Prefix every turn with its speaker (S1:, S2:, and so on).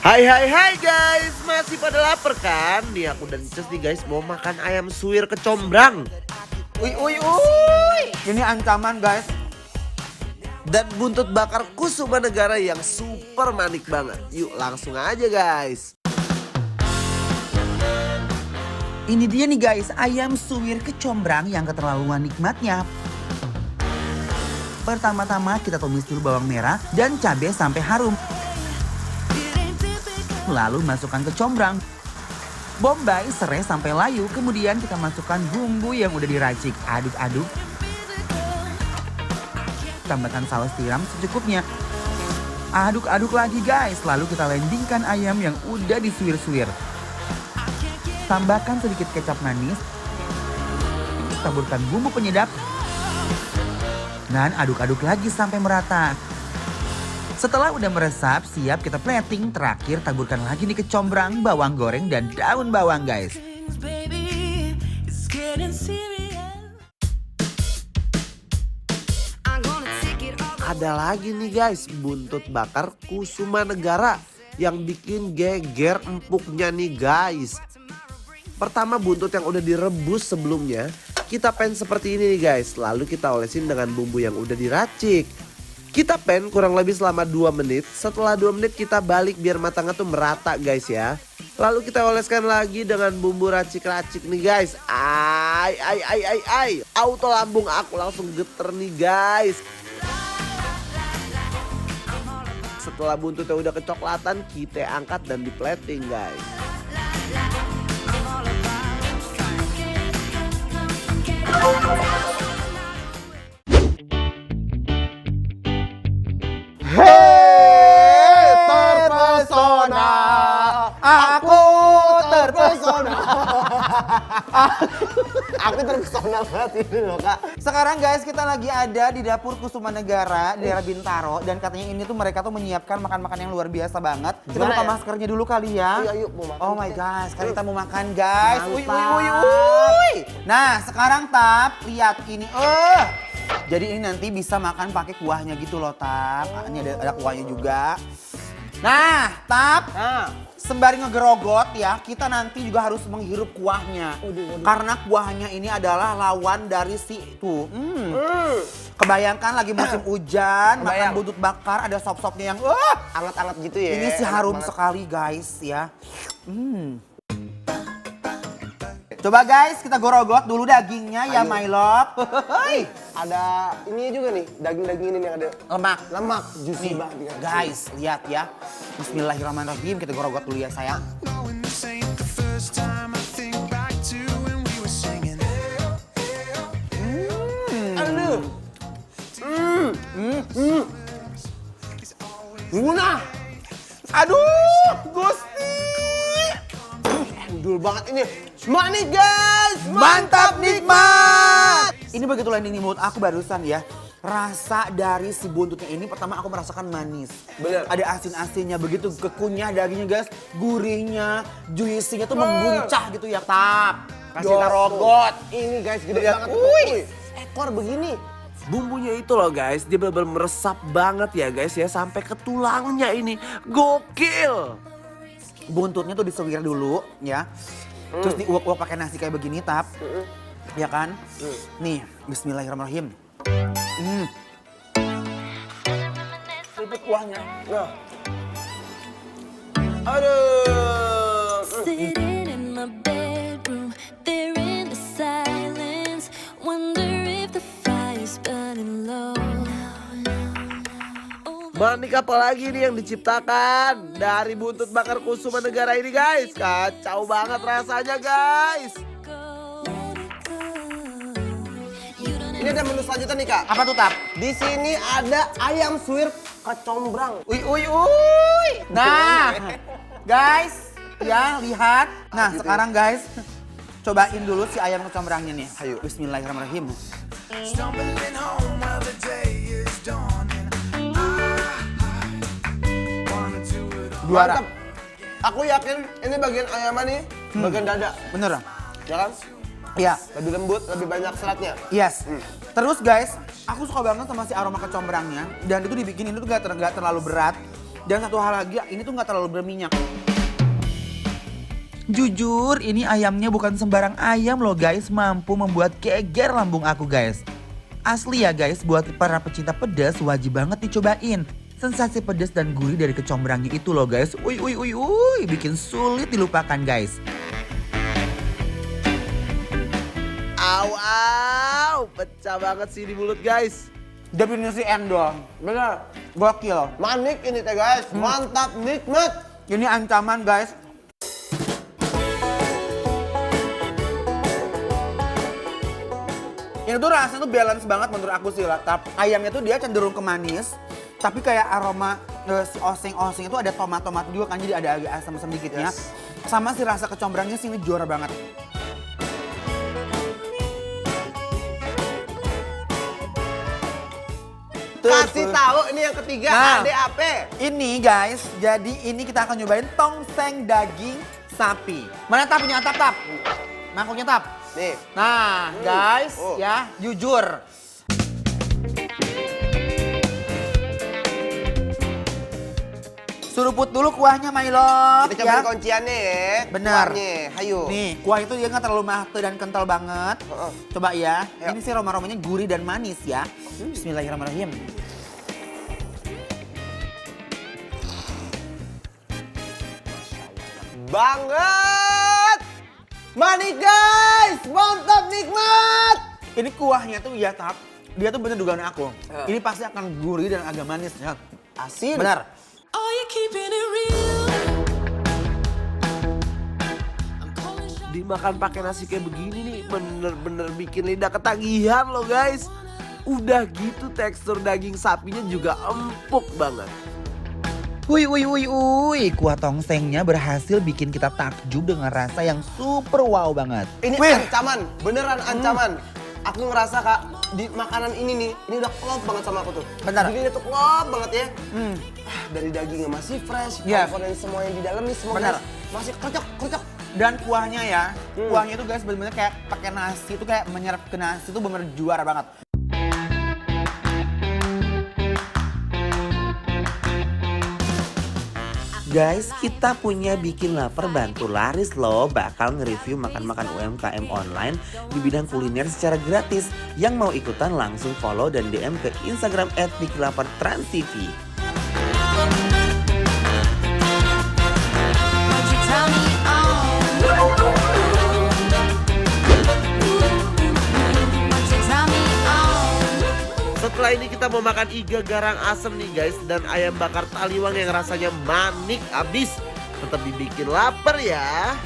S1: Hai guys, masih pada lapar kan? Nih aku dan Cus nih guys mau makan ayam suwir kecombrang.
S2: Uy. Ini ancaman guys.
S1: Dan buntut bakar Kusuma Negara yang super manik banget. Yuk langsung aja guys.
S2: Ini dia nih guys, ayam suwir kecombrang yang keterlaluan nikmatnya. Pertama-tama kita tumis dulu bawang merah dan cabai sampai harum. Lalu masukkan kecombrang. Bombay, serai sampai layu. Kemudian kita masukkan bumbu yang udah diracik. Aduk-aduk. Tambahkan saus tiram secukupnya. Aduk-aduk lagi guys. Lalu kita landingkan ayam yang udah disuwir-suwir. Tambahkan sedikit kecap manis. Taburkan bumbu penyedap. Dan aduk-aduk lagi sampai merata. Setelah udah meresap, siap kita plating. Terakhir taburkan lagi nih kecombrang, bawang goreng, dan daun bawang guys.
S1: Ada lagi nih guys, buntut bakar Kusuma Negara yang bikin geger empuknya nih guys. Pertama buntut yang udah direbus sebelumnya, kita pen seperti ini nih guys. Lalu kita olesin dengan bumbu yang udah diracik. Kita pen kurang lebih selama 2 menit. Setelah 2 menit kita balik biar matangnya tuh merata guys ya. Lalu kita oleskan lagi dengan bumbu racik-racik nih guys. Ai. Auto lambung aku langsung geter nih guys. Setelah buntutnya udah kecoklatan, kita angkat dan di plating guys.
S2: Terpesona, aku terpesona.
S3: Aku terpesona banget ini loh kak.
S2: Sekarang guys kita lagi ada di dapur Kusuma Negara di daerah Bintaro. Dan katanya ini tuh mereka tuh menyiapkan makan-makan yang luar biasa banget. Kita
S3: Gimana
S2: buka
S3: ya?
S2: maskernya dulu kali ya.
S3: Ayo mau makan.
S2: Oh my gosh, sekarang kita mau makan guys.
S3: Mantap.
S2: Uy. Nah sekarang Tap, lihat ini. Jadi ini nanti bisa makan pakai kuahnya gitu loh Tap. Ini ada kuahnya juga. Nah Tap. Sembari ngegerogot ya, kita nanti juga harus menghirup kuahnya. Karena kuahnya ini adalah lawan dari si itu. Kebayangkan lagi musim hujan, makan buntut bakar, ada sop-sopnya yang
S3: Anget-anget gitu ya.
S2: ini sih
S3: enak
S2: harum
S3: banget.
S2: sekali guys ya. Coba guys, kita gorogot dulu dagingnya ya
S3: Ayo.
S2: my love.
S3: Ada ini juga nih, daging-daging ini yang ada
S2: Lemak.
S3: lemak, juicy
S2: Nih,
S3: banget.
S2: guys, lihat ya. Bismillahirrahmanirrahim, kita gorogot dulu ya sayang.
S4: Knowing this ain't the first time I think back to when we were singing.
S3: Aduh. Guna.
S2: Aduh, Gusti.
S3: Endul banget ini. Manis guys.
S2: Mantap nikmat. Ini begitu landing di mulut aku barusan ya. Rasa dari si buntutnya ini pertama aku merasakan manis.
S3: Bener.
S2: Ada asin-asinnya begitu kekunyah dagingnya guys. Gurihnya, juicy-nya tuh membuncah gitu ya Tap. Kasih kita rogot.
S3: Ini guys gede
S2: Lihat,
S3: banget.
S2: wih.
S3: Ekor begini.
S1: Bumbunya itu loh guys, dia benar-benar meresap banget ya guys ya. Sampai ke tulangnya ini, gokil.
S2: Buntutnya tuh disewir dulu ya. Terus diuap-uap pakai nasi kayak begini Tap. Ya kan? Nih, bismillahirrahmanirrahim. Sipit kuahnya.
S3: Nah. Aduh.
S5: Sitting in my bedroom, there in the silence. Wonder if the fire's burning low.
S1: Manik apa lagi nih yang diciptakan dari buntut bakar Kusuma Negara ini guys. Kacau banget rasanya guys.
S3: Ini ada menu selanjutnya nih kak.
S2: Apa tuh Tap?
S3: Di sini ada ayam suwir kecombrang.
S2: Uy. Nah, guys, ya lihat. Nah, sekarang guys, cobain dulu si ayam kecombrangnya nih. Ayo, bismillahirrahmanirrahim.
S4: Stumbling home while the day is dawning. Wanna do it all.
S2: Juara.
S3: Mantap. Aku yakin ini bagian ayamnya nih, bagian dada.
S2: Bener?
S3: Ya kan?
S2: Iya.
S3: Lebih lembut, lebih banyak seratnya.
S2: Yes. Terus guys, aku suka banget sama si aroma kecombrangnya. Dan itu dibikin ini tuh gak terlalu berat. Dan satu hal lagi, ini tuh nggak terlalu berminyak. Jujur, ini ayamnya bukan sembarang ayam loh guys, mampu membuat geger lambung aku guys. Asli ya guys, buat para pecinta pedas wajib banget dicobain. Sensasi pedas dan gurih dari kecombrangnya itu loh guys. Bikin sulit dilupakan guys.
S1: Au, pecah banget sih di mulut guys.
S2: Definisi endol.
S3: Bener.
S2: Gokil.
S3: Manik ini teh guys. Mantap, nikmat.
S2: Ini ancaman guys. Ini tuh rasanya tuh balance banget menurut aku sih lah. Ayamnya tuh dia cenderung ke manis. Tapi kayak aroma si oseng-oseng itu ada tomat-tomat juga kan. Jadi ada agak asam-asam dikitnya.
S3: Yes.
S2: Sama si rasa kecombrangnya sih ini juara banget.
S3: Kasih tahu ini yang ketiga,
S2: Nah.
S3: ADAP.
S2: Ini guys, jadi ini kita akan nyobain tongseng daging sapi. Mana tap punya tap? Mangkoknya tap.
S3: Nih.
S2: Nah guys
S3: Oh.
S2: ya jujur. Suruput dulu kuahnya my love
S3: Kita
S2: ya.
S3: cobain kunciannya ya.
S2: Benar.
S3: Kuahnya, hayu.
S2: Nih kuah itu dia nggak terlalu mate dan kental banget.
S3: Heeh.
S2: Coba ya.
S3: Yuk.
S2: Ini sih aroma-aromanya gurih dan manis ya. Bismillahirrahmanirrahim.
S3: Banget. Manik guys, mantap nikmat.
S2: Ini kuahnya tuh ya tap. Dia tuh bener dugaan aku.
S3: Ya.
S2: Ini pasti akan gurih dan agak manis ya.
S3: Asin.
S2: Benar.
S5: Are you keeping it real? I'm calling shots.
S1: Dimakan pakai nasi kayak begini nih bener-bener bikin lidah ketagihan loh guys. Udah gitu tekstur daging sapinya juga empuk banget.
S2: Kuah tongsengnya berhasil bikin kita takjub dengan rasa yang super wow banget.
S3: Ini
S2: Wih.
S3: ancaman, beneran ancaman. Aku ngerasa kak, di makanan ini nih, ini udah klop banget sama aku tuh.
S2: Benar.
S3: Jadi tuh klop banget ya. Dari dagingnya masih fresh,
S2: Yes.
S3: komponen semua yang di dalam nih semua
S2: Benar.
S3: guys, masih kocok.
S2: Dan kuahnya ya, kuahnya itu guys bener-bener kayak pakai nasi itu kayak menyerap ke nasi itu bener juara banget.
S6: Guys, kita punya bikin lapar bantu laris loh. Bakal nge-review makan-makan UMKM online di bidang kuliner secara gratis. Yang mau ikutan langsung follow dan DM ke Instagram @bikinlapartransTV.
S5: Won't you tell me on? Won't you tell me on?
S1: Setelah ini kita mau makan iga garang asem nih guys. Dan ayam bakar taliwang yang rasanya manik abis. Tetap dibikin lapar ya.